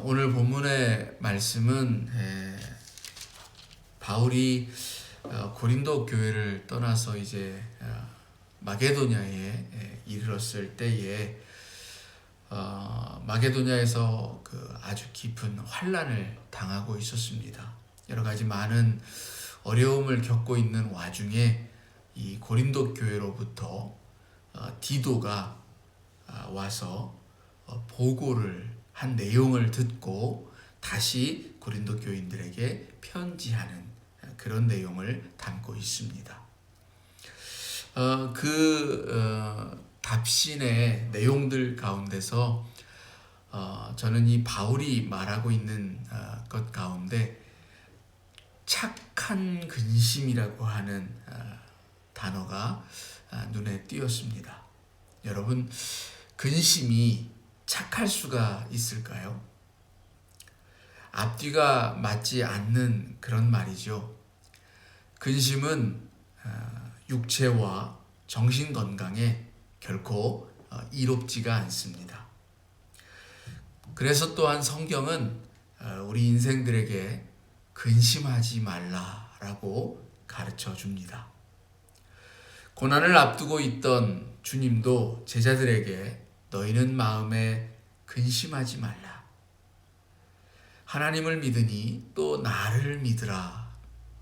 오늘 본문의 말씀은 바울이 고린도 교회를 떠나서 이제 마게도냐에 이르렀을 때에 마게도냐에서 그 아주 깊은 환난을 당하고 있었습니다. 여러 가지 많은 어려움을 겪고 있는 와중에 이 고린도 교회로부터 디도가 와서 보고를 한 내용을 듣고 다시 고린도 교인들에게 편지하는 그런 내용을 담고 있습니다. 답신의 내용들 가운데서 저는 이 바울이 말하고 있는 것 가운데 착한 근심이라고 하는 단어가 눈에 띄었습니다. 여러분, 근심이 착할 수가 있을까요? 앞뒤가 맞지 않는 그런 말이죠. 근심은 육체와 정신 건강에 결코 이롭지가 않습니다. 그래서 또한 성경은 우리 인생들에게 근심하지 말라라고 가르쳐 줍니다. 고난을 앞두고 있던 주님도 제자들에게 너희는 마음에 근심하지 말라. 하나님을 믿으니 또 나를 믿으라.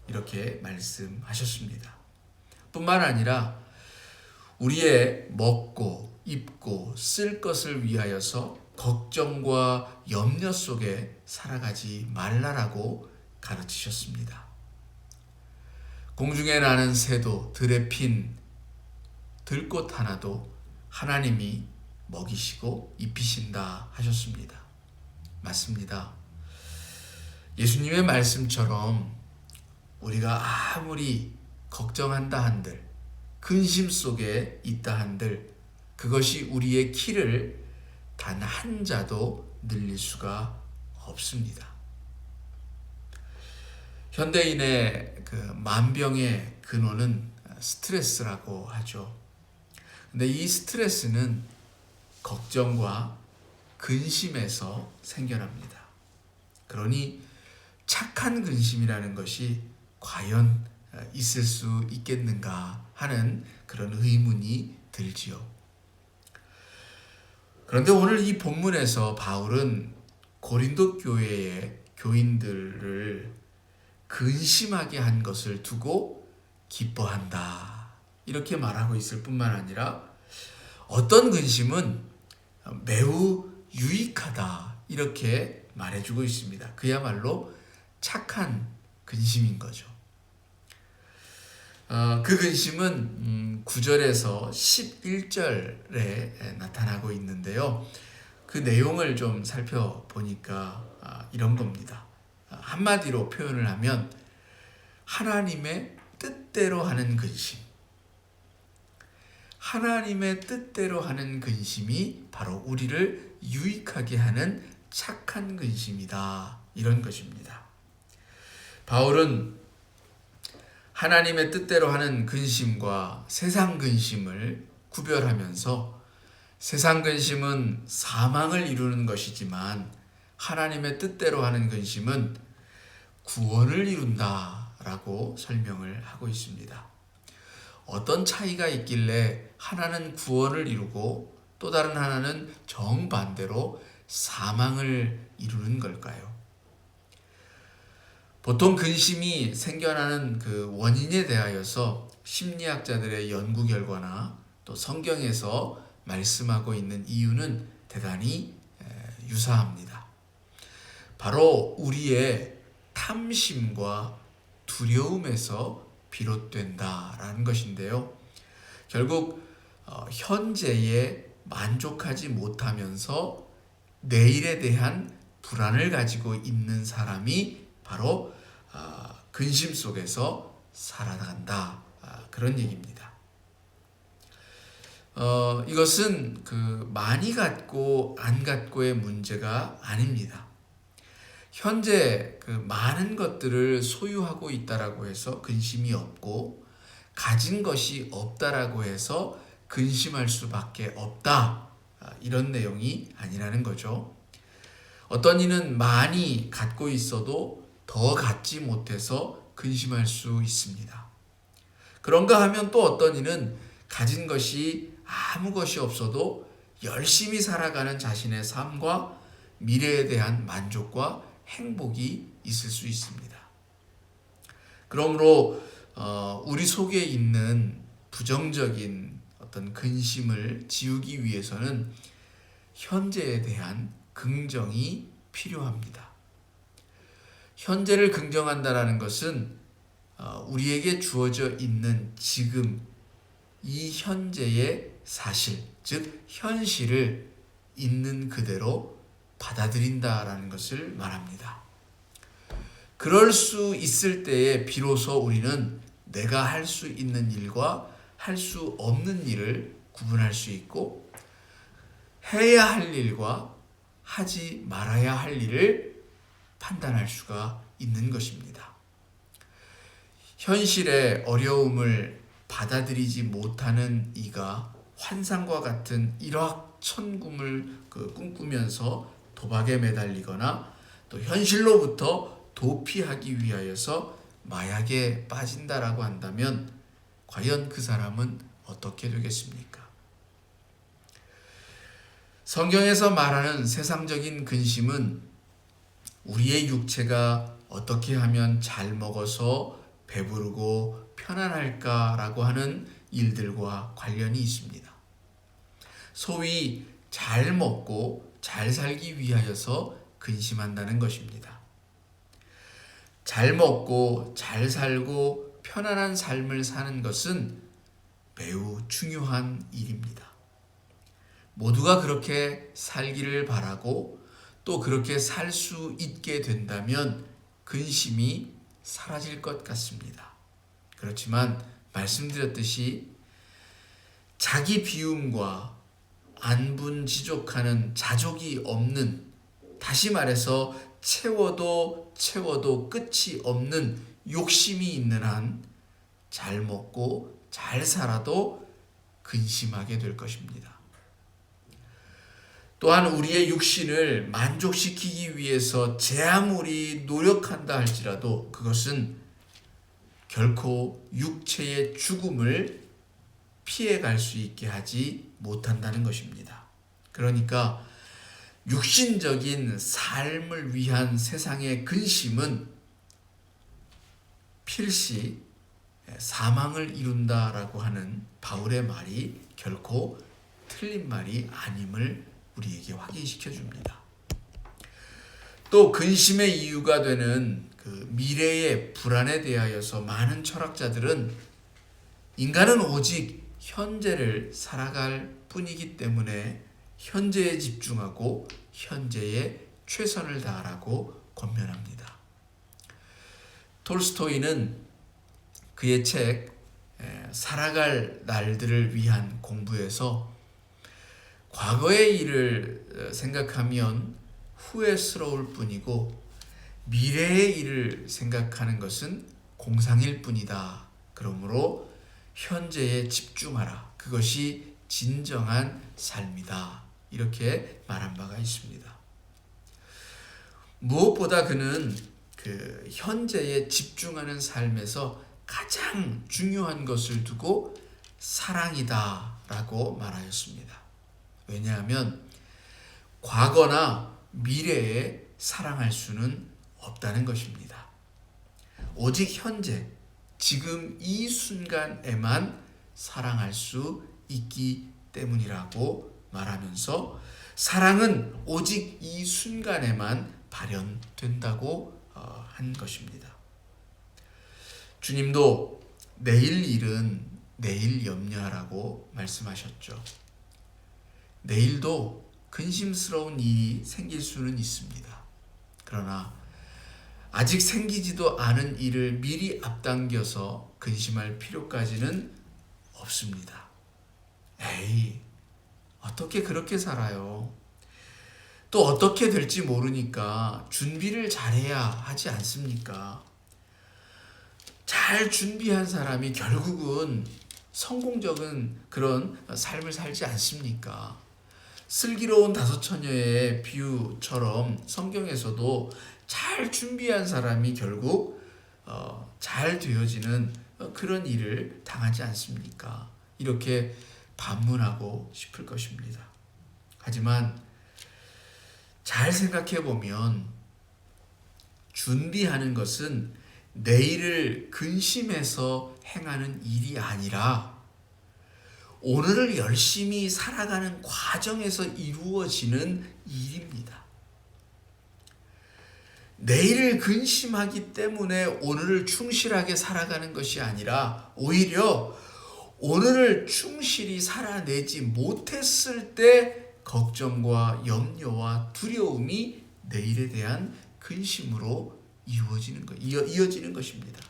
이렇게 말씀하셨습니다. 뿐만 아니라 우리의 먹고 입고 쓸 것을 위하여서 걱정과 염려 속에 살아가지 말라라고 가르치셨습니다. 공중에 나는 새도 들에 핀 들꽃 하나도 하나님이 먹이시고 입히신다 하셨습니다. 맞습니다. 예수님의 말씀처럼 우리가 아무리 걱정한다 한들, 근심 속에 있다 한들 그것이 우리의 키를 단 한 자도 늘릴 수가 없습니다. 현대인의 그 만병의 근원은 스트레스라고 하죠. 근데 이 스트레스는 걱정과 근심에서 생겨납니다. 그러니 착한 근심이라는 것이 과연 있을 수 있겠는가 하는 그런 의문이 들지요. 그런데 오늘 이 본문에서 바울은 고린도 교회의 교인들을 근심하게 한 것을 두고 기뻐한다. 이렇게 말하고 있을 뿐만 아니라 어떤 근심은 매우 유익하다. 이렇게 말해주고 있습니다. 그야말로 착한 근심인 거죠. 그 근심은 9절에서 11절에 나타나고 있는데요. 그 내용을 좀 살펴보니까 이런 겁니다. 한마디로 표현을 하면 하나님의 뜻대로 하는 근심. 하나님의 뜻대로 하는 근심이 바로 우리를 유익하게 하는 착한 근심이다. 이런 것입니다. 바울은 하나님의 뜻대로 하는 근심과 세상 근심을 구별하면서 세상 근심은 사망을 이루는 것이지만 하나님의 뜻대로 하는 근심은 구원을 이룬다라고 설명을 하고 있습니다. 어떤 차이가 있길래 하나는 구원을 이루고 또 다른 하나는 정반대로 사망을 이루는 걸까요? 보통 근심이 생겨나는 그 원인에 대하여서 심리학자들의 연구 결과나 또 성경에서 말씀하고 있는 이유는 대단히 유사합니다. 바로 우리의 탐심과 두려움에서 비롯된다라는 것인데요. 결국 현재에 만족하지 못하면서 내일에 대한 불안을 가지고 있는 사람이 바로 근심 속에서 살아간다. 그런 얘기입니다. 이것은 그 많이 갖고 안 갖고의 문제가 아닙니다. 현재 그 많은 것들을 소유하고 있다라고 해서 근심이 없고 가진 것이 없다라고 해서 근심할 수밖에 없다. 이런 내용이 아니라는 거죠. 어떤 이는 많이 갖고 있어도 더 갖지 못해서 근심할 수 있습니다. 그런가 하면 또 어떤 이는 가진 것이 아무 것이 없어도 열심히 살아가는 자신의 삶과 미래에 대한 만족과 행복이 있을 수 있습니다. 그러므로 우리 속에 있는 부정적인 어떤 근심을 지우기 위해서는 현재에 대한 긍정이 필요합니다. 현재를 긍정한다는 것은 우리에게 주어져 있는 지금 이 현재의 사실, 즉 현실을 있는 그대로 받아들인다라는 것을 말합니다. 그럴 수 있을 때에 비로소 우리는 내가 할 수 있는 일과 할 수 없는 일을 구분할 수 있고 해야 할 일과 하지 말아야 할 일을 판단할 수가 있는 것입니다. 현실의 어려움을 받아들이지 못하는 이가 환상과 같은 일확천금을 꿈꾸면서 도박에 매달리거나 또 현실로부터 도피하기 위하여서 마약에 빠진다라고 한다면 과연 그 사람은 어떻게 되겠습니까? 성경에서 말하는 세상적인 근심은 우리의 육체가 어떻게 하면 잘 먹어서 배부르고 편안할까라고 하는 일들과 관련이 있습니다. 소위 잘 먹고 잘 살기 위하여서 근심한다는 것입니다. 잘 먹고 잘 살고 편안한 삶을 사는 것은 매우 중요한 일입니다. 모두가 그렇게 살기를 바라고 또 그렇게 살 수 있게 된다면 근심이 사라질 것 같습니다. 그렇지만 말씀드렸듯이 자기 비움과 안분지족하는 자족이 없는, 다시 말해서 채워도 끝이 없는 욕심이 있는 한 잘 먹고 잘 살아도 근심하게 될 것입니다. 또한 우리의 육신을 만족시키기 위해서 제 아무리 노력한다 할지라도 그것은 결코 육체의 죽음을 피해갈 수 있게 하지 못한다는 것입니다. 그러니까 육신적인 삶을 위한 세상의 근심은 필시 사망을 이룬다라고 하는 바울의 말이 결코 틀린 말이 아님을 우리에게 확인시켜 줍니다. 또 근심의 이유가 되는 그 미래의 불안에 대하여서 많은 철학자들은 인간은 오직 현재를 살아갈 뿐이기 때문에 현재에 집중하고 현재에 최선을 다하라고 권면합니다. 톨스토이는 그의 책 살아갈 날들을 위한 공부에서 과거의 일을 생각하면 후회스러울 뿐이고 미래의 일을 생각하는 것은 공상일 뿐이다. 그러므로 현재에 집중하라. 그것이 진정한 삶이다. 이렇게 말한 바가 있습니다. 무엇보다 그는 그 현재에 집중하는 삶에서 가장 중요한 것을 두고 사랑이다라고 말하였습니다. 왜냐하면 과거나 미래에 사랑할 수는 없다는 것입니다. 오직 현재, 지금 이 순간에만 사랑할 수 있기 때문이라고 말하면서 사랑은 오직 이 순간에만 발현된다고 한 것입니다. 주님도 내일 일은 내일 염려하라고 말씀하셨죠. 내일도 근심스러운 일이 생길 수는 있습니다. 그러나 아직 생기지도 않은 일을 미리 앞당겨서 근심할 필요까지는 없습니다. 에이, 어떻게 그렇게 살아요? 또 어떻게 될지 모르니까 준비를 잘해야 하지 않습니까? 잘 준비한 사람이 결국은 성공적인 그런 삶을 살지 않습니까? 슬기로운 다섯 처녀의 비유처럼 성경에서도 잘 준비한 사람이 결국 잘 되어지는 그런 일을 당하지 않습니까? 이렇게 반문하고 싶을 것입니다. 하지만 잘 생각해 보면 준비하는 것은 내일을 근심해서 행하는 일이 아니라 오늘을 열심히 살아가는 과정에서 이루어지는 일입니다. 내일을 근심하기 때문에 오늘을 충실하게 살아가는 것이 아니라 오히려 오늘을 충실히 살아내지 못했을 때 걱정과 염려와 두려움이 내일에 대한 근심으로 이어지는 것입니다.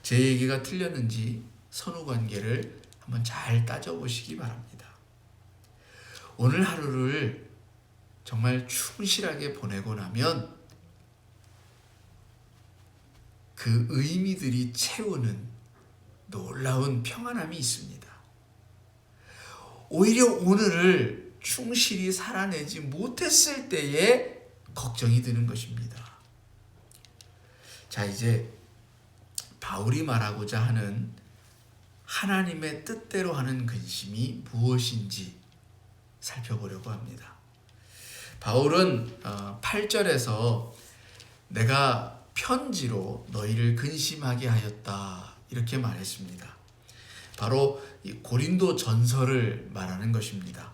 제 얘기가 틀렸는지 선후관계를 한번 잘 따져보시기 바랍니다. 오늘 하루를 정말 충실하게 보내고 나면 그 의미들이 채우는 놀라운 평안함이 있습니다. 오히려 오늘을 충실히 살아내지 못했을 때에 걱정이 드는 것입니다. 자, 이제 바울이 말하고자 하는 하나님의 뜻대로 하는 근심이 무엇인지 살펴보려고 합니다. 바울은 8절에서 내가 편지로 너희를 근심하게 하였다 이렇게 말했습니다. 바로 이 고린도 전서를 말하는 것입니다.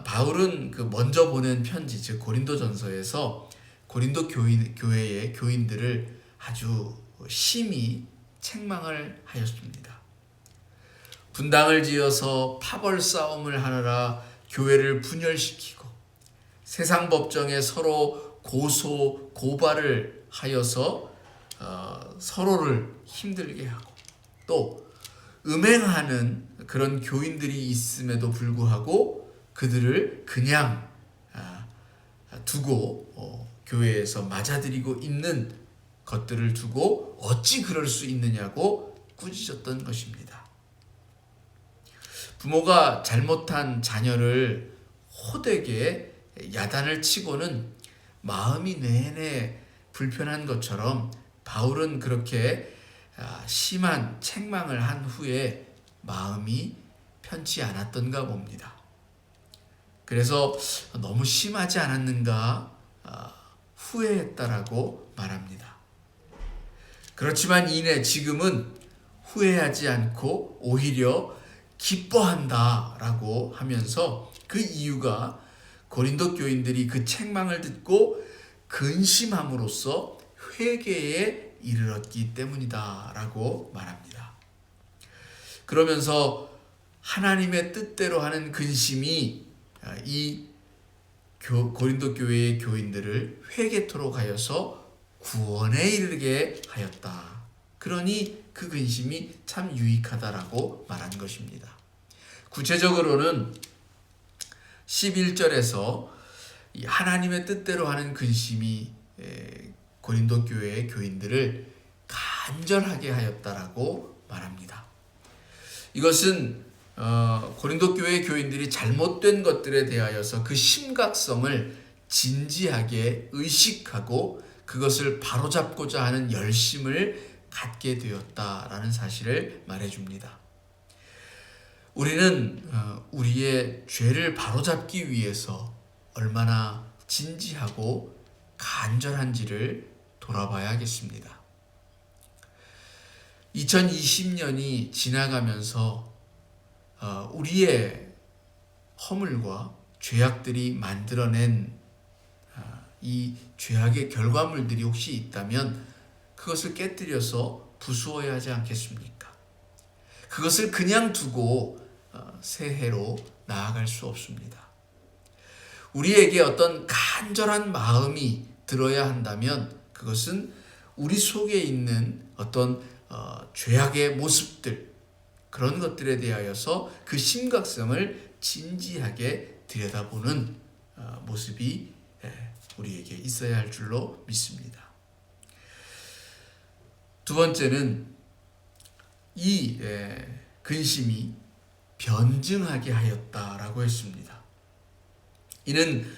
바울은 그 먼저 보낸 편지, 즉 고린도 전서에서 고린도 교회의 교인들을 아주 심히 책망을 하였습니다. 분당을 지어서 파벌 싸움을 하느라 교회를 분열시키고 세상 법정에 서로 고발을 하여서 서로를 힘들게 하고 또 음행하는 그런 교인들이 있음에도 불구하고 그들을 그냥 두고 교회에서 맞아들이고 있는 것들을 두고 어찌 그럴 수 있느냐고 꾸짖었던 것입니다. 부모가 잘못한 자녀를 호되게 야단을 치고는 마음이 내내 불편한 것처럼 바울은 그렇게 심한 책망을 한 후에 마음이 편치 않았던가 봅니다. 그래서 너무 심하지 않았는가 후회했다라고 말합니다. 그렇지만 이내 지금은 후회하지 않고 오히려 기뻐한다라고 하면서 그 이유가 고린도 교인들이 그 책망을 듣고 근심함으로써 회개에 이르렀기 때문이다라고 말합니다. 그러면서 하나님의 뜻대로 하는 근심이 이 고린도 교회의 교인들을 회개토록 하여서 구원에 이르게 하였다. 그러니 그 근심이 참 유익하다라고 말한 것입니다. 구체적으로는 11절에서 하나님의 뜻대로 하는 근심이 고린도 교회의 교인들을 간절하게 하였다라고 말합니다. 이것은 고린도 교회의 교인들이 잘못된 것들에 대하여서 그 심각성을 진지하게 의식하고 그것을 바로잡고자 하는 열심을 갖게 되었다라는 사실을 말해줍니다. 우리는 우리의 죄를 바로잡기 위해서 얼마나 진지하고 간절한지를 돌아봐야겠습니다. 2020년이 지나가면서 우리의 허물과 죄악들이 만들어낸 이 죄악의 결과물들이 혹시 있다면 그것을 깨뜨려서 부수어야 하지 않겠습니까? 그것을 그냥 두고 새해로 나아갈 수 없습니다. 우리에게 어떤 간절한 마음이 들어야 한다면 그것은 우리 속에 있는 어떤 죄악의 모습들, 그런 것들에 대하여서 그 심각성을 진지하게 들여다보는 모습이 우리에게 있어야 할 줄로 믿습니다. 두 번째는 이 근심이 변증하게 하였다라고 했습니다. 이는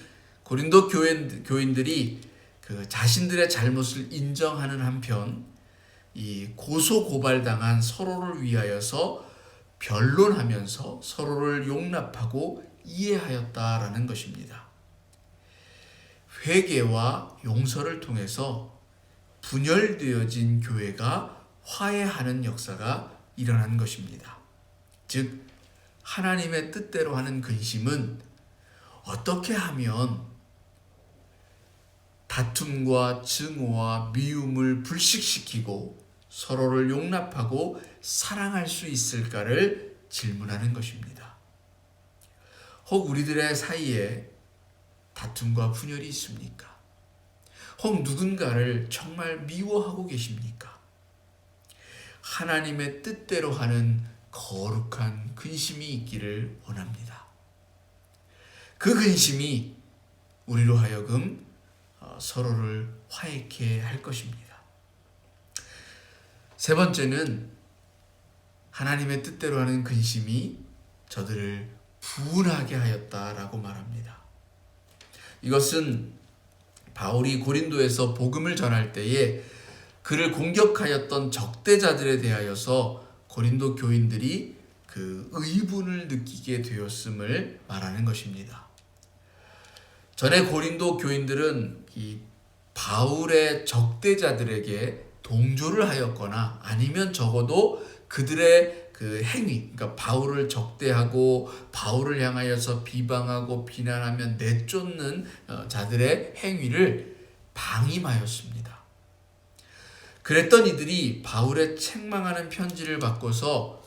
고린도 교인들이 그 자신들의 잘못을 인정하는 한편 이 고소 고발당한 서로를 위하여서 변론하면서 서로를 용납하고 이해하였다라는 것입니다. 회개와 용서를 통해서 분열되어진 교회가 화해하는 역사가 일어난 것입니다. 즉 하나님의 뜻대로 하는 근심은 어떻게 하면 다툼과 증오와 미움을 불식시키고 서로를 용납하고 사랑할 수 있을까를 질문하는 것입니다. 혹 우리들의 사이에 다툼과 분열이 있습니까? 혹 누군가를 정말 미워하고 계십니까? 하나님의 뜻대로 하는 거룩한 근심이 있기를 원합니다. 그 근심이 우리로 하여금 서로를 화해케 할 것입니다. 세 번째는 하나님의 뜻대로 하는 근심이 저들을 분하게 하였다라고 말합니다. 이것은 바울이 고린도에서 복음을 전할 때에 그를 공격하였던 적대자들에 대하여서 고린도 교인들이 그 의분을 느끼게 되었음을 말하는 것입니다. 전에 고린도 교인들은 이 바울의 적대자들에게 동조를 하였거나 아니면 적어도 그들의 그 행위, 그러니까 바울을 적대하고 바울을 향하여서 비방하고 비난하며 내쫓는 자들의 행위를 방임하였습니다. 그랬던 이들이 바울의 책망하는 편지를 받고서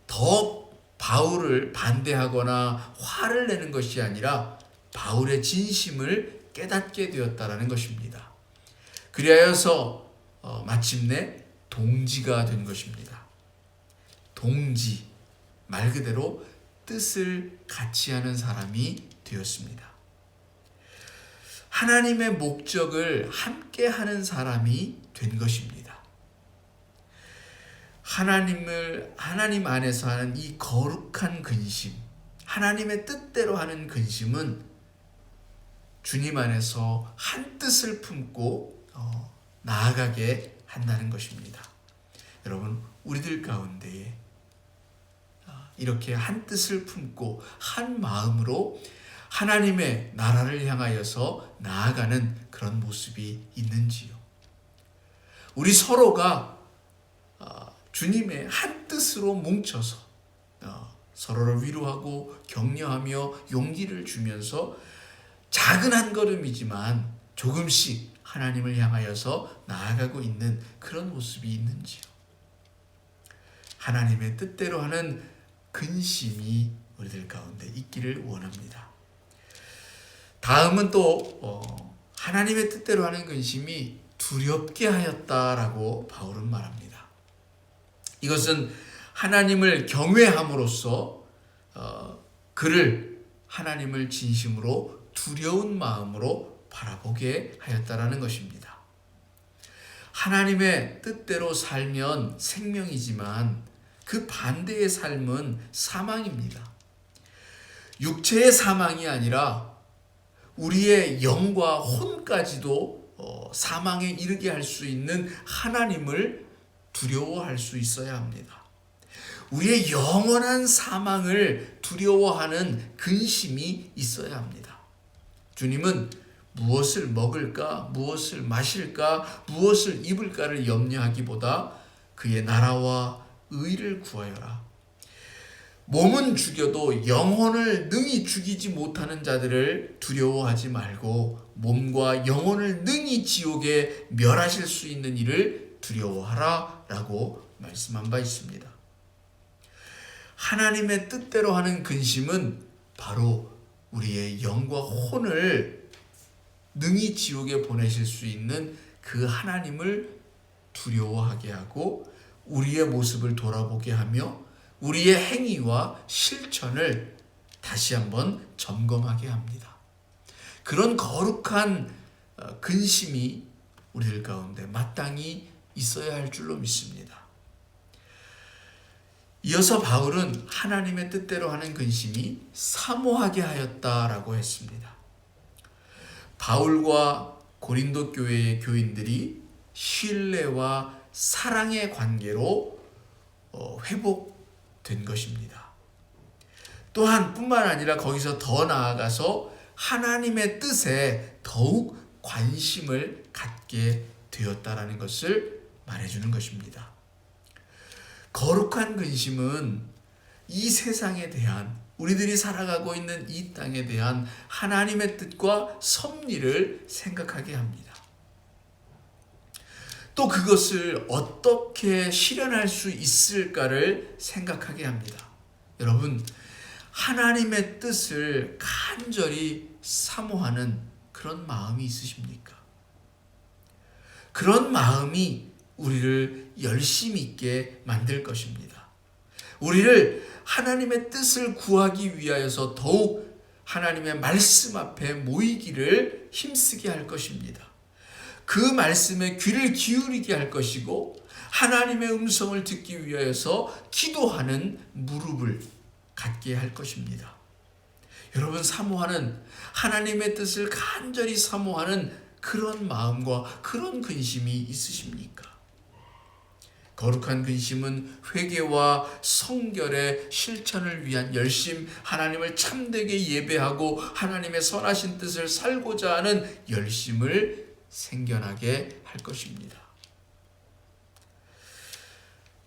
더 바울을 반대하거나 화를 내는 것이 아니라 바울의 진심을 깨닫게 되었다라는 것입니다. 그리하여서 마침내 동지가 된 것입니다. 동지, 말 그대로 뜻을 같이 하는 사람이 되었습니다. 하나님의 목적을 함께 하는 사람이 된 것입니다. 하나님 안에서 하는 이 거룩한 근심, 하나님의 뜻대로 하는 근심은 주님 안에서 한 뜻을 품고 나아가게 한다는 것입니다. 여러분, 우리들 가운데에 이렇게 한 뜻을 품고 한 마음으로 하나님의 나라를 향하여서 나아가는 그런 모습이 있는지요? 우리 서로가 주님의 한 뜻으로 뭉쳐서 서로를 위로하고 격려하며 용기를 주면서 작은 한 걸음이지만 조금씩 하나님을 향하여서 나아가고 있는 그런 모습이 있는지요? 하나님의 뜻대로 하는 근심이 우리들 가운데 있기를 원합니다. 다음은 또 하나님의 뜻대로 하는 근심이 두렵게 하였다라고 바울은 말합니다. 이것은 하나님을 경외함으로써 그를 하나님을 진심으로 두려운 마음으로 바라보게 하였다라는 것입니다. 하나님의 뜻대로 살면 생명이지만 그 반대의 삶은 사망입니다. 육체의 사망이 아니라 우리의 영과 혼까지도 사망에 이르게 할 수 있는 하나님을 두려워할 수 있어야 합니다. 우리의 영원한 사망을 두려워하는 근심이 있어야 합니다. 주님은 무엇을 먹을까, 무엇을 마실까, 무엇을 입을까를 염려하기보다 그의 나라와 의를 구하여라. 몸은 죽여도 영혼을 능히 죽이지 못하는 자들을 두려워하지 말고 몸과 영혼을 능히 지옥에 멸하실 수 있는 이를 두려워하라 라고 말씀한 바 있습니다. 하나님의 뜻대로 하는 근심은 바로 우리의 영과 혼을 능히 지옥에 보내실 수 있는 그 하나님을 두려워하게 하고 우리의 모습을 돌아보게 하며 우리의 행위와 실천을 다시 한번 점검하게 합니다. 그런 거룩한 근심이 우리들 가운데 마땅히 있어야 할 줄로 믿습니다. 이어서 바울은 하나님의 뜻대로 하는 근심이 사모하게 하였다라고 했습니다. 바울과 고린도 교회의 교인들이 신뢰와 사랑의 관계로 회복된 것입니다. 또한 뿐만 아니라 거기서 더 나아가서 하나님의 뜻에 더욱 관심을 갖게 되었다라는 것을 말해주는 것입니다. 거룩한 근심은 이 세상에 대한, 우리들이 살아가고 있는 이 땅에 대한 하나님의 뜻과 섭리를 생각하게 합니다. 또 그것을 어떻게 실현할 수 있을까를 생각하게 합니다. 여러분, 하나님의 뜻을 간절히 사모하는 그런 마음이 있으십니까? 그런 마음이 우리를 열심 있게 만들 것입니다. 우리를 하나님의 뜻을 구하기 위하여서 더욱 하나님의 말씀 앞에 모이기를 힘쓰게 할 것입니다. 그 말씀에 귀를 기울이게 할 것이고, 하나님의 음성을 듣기 위하여서 기도하는 무릎을 갖게 할 것입니다. 여러분, 사모하는, 하나님의 뜻을 간절히 사모하는 그런 마음과 그런 근심이 있으십니까? 거룩한 근심은 회개와 성결의 실천을 위한 열심, 하나님을 참되게 예배하고 하나님의 선하신 뜻을 살고자 하는 열심을 생겨나게 할 것입니다.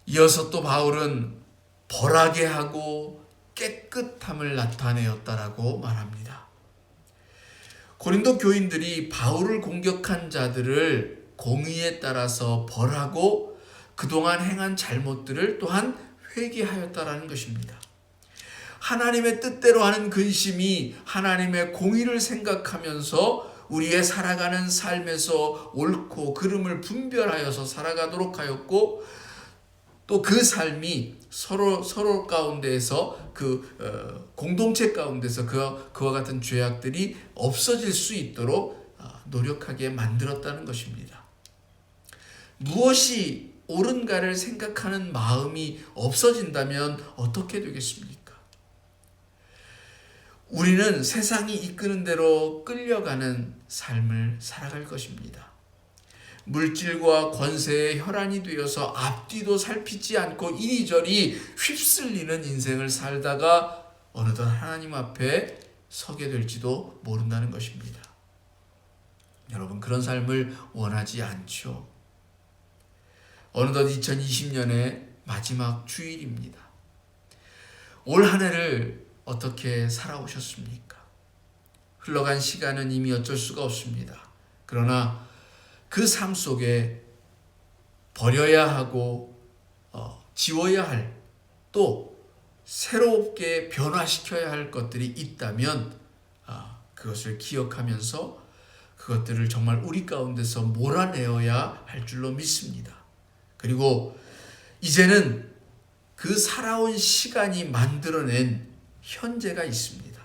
이어서 또 바울은 벌하게 하고 깨끗함을 나타내었다라고 말합니다. 고린도 교인들이 바울을 공격한 자들을 공의에 따라서 벌하고 그동안 행한 잘못들을 또한 회개하였다라는 것입니다. 하나님의 뜻대로 하는 근심이 하나님의 공의를 생각하면서 우리의 살아가는 삶에서 옳고 그름을 분별하여서 살아가도록 하였고, 또 그 삶이 서로 가운데에서 공동체 가운데서 그와 같은 죄악들이 없어질 수 있도록 노력하게 만들었다는 것입니다. 무엇이 옳은가를 생각하는 마음이 없어진다면 어떻게 되겠습니까? 우리는 세상이 이끄는 대로 끌려가는 삶을 살아갈 것입니다. 물질과 권세의 혈안이 되어서 앞뒤도 살피지 않고 이리저리 휩쓸리는 인생을 살다가 어느덧 하나님 앞에 서게 될지도 모른다는 것입니다. 여러분, 그런 삶을 원하지 않죠. 어느덧 2020년의 마지막 주일입니다. 올 한 해를 어떻게 살아오셨습니까? 흘러간 시간은 이미 어쩔 수가 없습니다. 그러나 그 삶 속에 버려야 하고 지워야 할, 또 새롭게 변화시켜야 할 것들이 있다면 그것을 기억하면서 그것들을 정말 우리 가운데서 몰아내어야 할 줄로 믿습니다. 그리고 이제는 그 살아온 시간이 만들어낸 현재가 있습니다.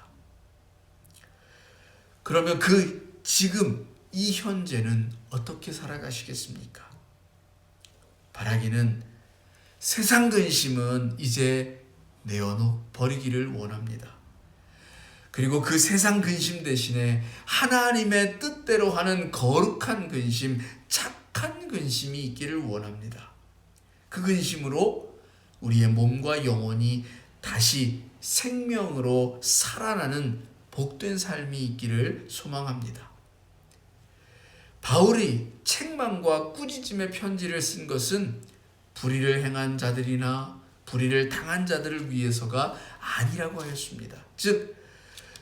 그러면 지금 이 현재는 어떻게 살아가시겠습니까? 바라기는 세상 근심은 이제 내어버리기를 원합니다. 그리고 그 세상 근심 대신에 하나님의 뜻대로 하는 거룩한 근심, 착한 근심이 있기를 원합니다. 그 근심으로 우리의 몸과 영혼이 다시 생명으로 살아나는 복된 삶이 있기를 소망합니다. 바울이 책망과 꾸짖음의 편지를 쓴 것은 불의를 행한 자들이나 불의를 당한 자들을 위해서가 아니라고 하였습니다. 즉,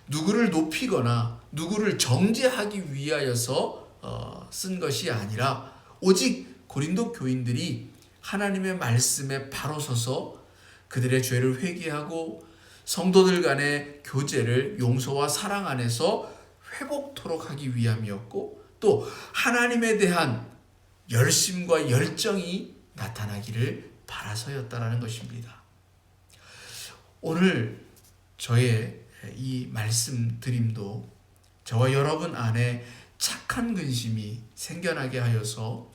누구를 높이거나 누구를 정죄하기 위하여서 쓴 것이 아니라 오직 고린도 교인들이 하나님의 말씀에 바로 서서 그들의 죄를 회개하고 성도들 간의 교제를 용서와 사랑 안에서 회복토록 하기 위함이었고, 또 하나님에 대한 열심과 열정이 나타나기를 바라서였다라는 것입니다. 오늘 저의 이 말씀 드림도 저와 여러분 안에 착한 근심이 생겨나게 하여서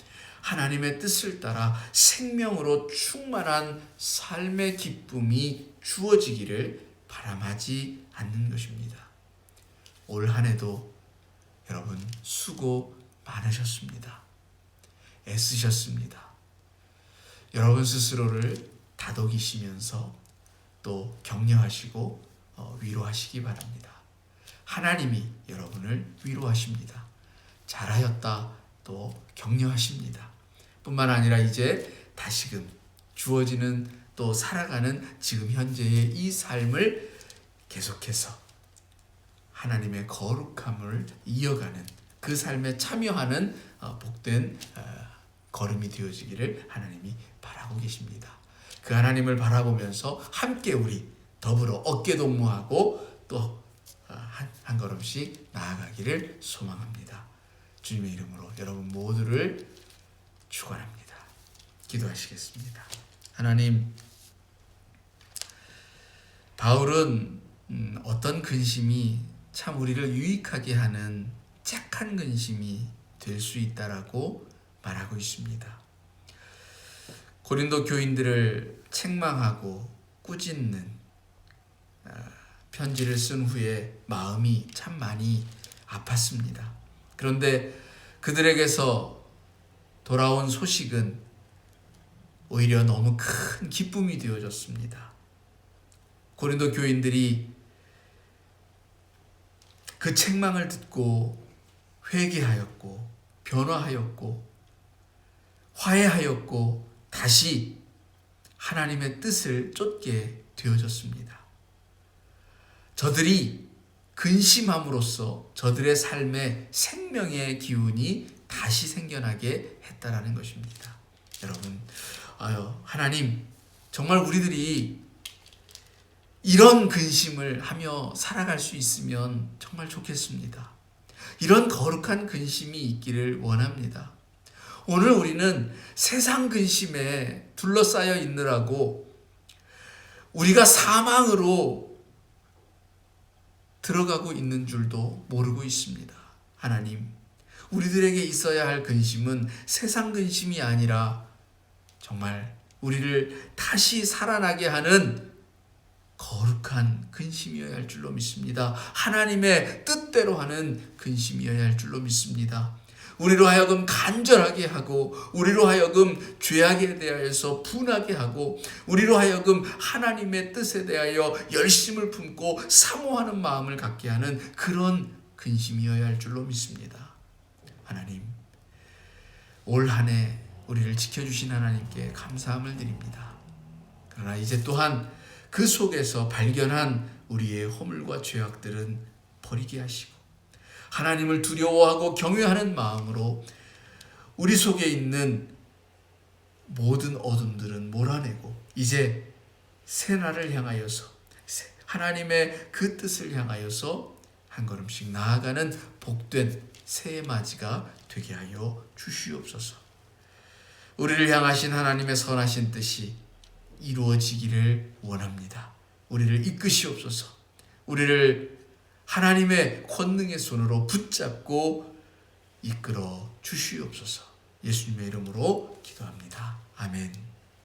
하나님의 뜻을 따라 생명으로 충만한 삶의 기쁨이 주어지기를 바람하지 않는 것입니다. 올 한 해도 여러분 수고 많으셨습니다. 애쓰셨습니다. 여러분 스스로를 다독이시면서 또 격려하시고 위로하시기 바랍니다. 하나님이 여러분을 위로하십니다. 잘하였다 또 격려하십니다. 뿐만 아니라 이제 다시금 주어지는 또 살아가는 지금 현재의 이 삶을 계속해서 하나님의 거룩함을 이어가는 그 삶에 참여하는 복된 걸음이 되어지기를 하나님이 바라고 계십니다. 그 하나님을 바라보면서 함께 우리 더불어 어깨동무하고 또 한 걸음씩 나아가기를 소망합니다. 주님의 이름으로 여러분 모두를 축원합니다. 기도하시겠습니다. 하나님, 바울은 어떤 근심이 참 우리를 유익하게 하는 착한 근심이 될 수 있다라고 말하고 있습니다. 고린도 교인들을 책망하고 꾸짖는 편지를 쓴 후에 마음이 참 많이 아팠습니다. 그런데 그들에게서 돌아온 소식은 오히려 너무 큰 기쁨이 되어졌습니다. 고린도 교인들이 그 책망을 듣고 회개하였고 변화하였고 화해하였고 다시 하나님의 뜻을 쫓게 되어졌습니다. 저들이 근심함으로써 저들의 삶에 생명의 기운이 다시 생겨나게 했다라는 것입니다. 여러분, 하나님 정말 우리들이 이런 근심을 하며 살아갈 수 있으면 정말 좋겠습니다. 이런 거룩한 근심이 있기를 원합니다. 오늘 우리는 세상 근심에 둘러싸여 있느라고 우리가 사망으로 들어가고 있는 줄도 모르고 있습니다. 하나님, 우리들에게 있어야 할 근심은 세상 근심이 아니라 정말 우리를 다시 살아나게 하는 거룩한 근심이어야 할 줄로 믿습니다. 하나님의 뜻대로 하는 근심이어야 할 줄로 믿습니다. 우리로 하여금 간절하게 하고 우리로 하여금 죄악에 대하여서 분하게 하고 우리로 하여금 하나님의 뜻에 대하여 열심을 품고 사모하는 마음을 갖게 하는 그런 근심이어야 할 줄로 믿습니다. 하나님, 올 한 해 우리를 지켜주신 하나님께 감사함을 드립니다. 그러나 이제 또한 그 속에서 발견한 우리의 허물과 죄악들은 버리게 하시고 하나님을 두려워하고 경외하는 마음으로 우리 속에 있는 모든 어둠들은 몰아내고 이제 새날을 향하여서 하나님의 그 뜻을 향하여서 한 걸음씩 나아가는 복된 새해 맞이가 되게 하여 주시옵소서. 우리를 향하신 하나님의 선하신 뜻이 이루어지기를 원합니다. 우리를 이끄시옵소서. 우리를 하나님의 권능의 손으로 붙잡고 이끌어 주시옵소서. 예수님의 이름으로 기도합니다. 아멘.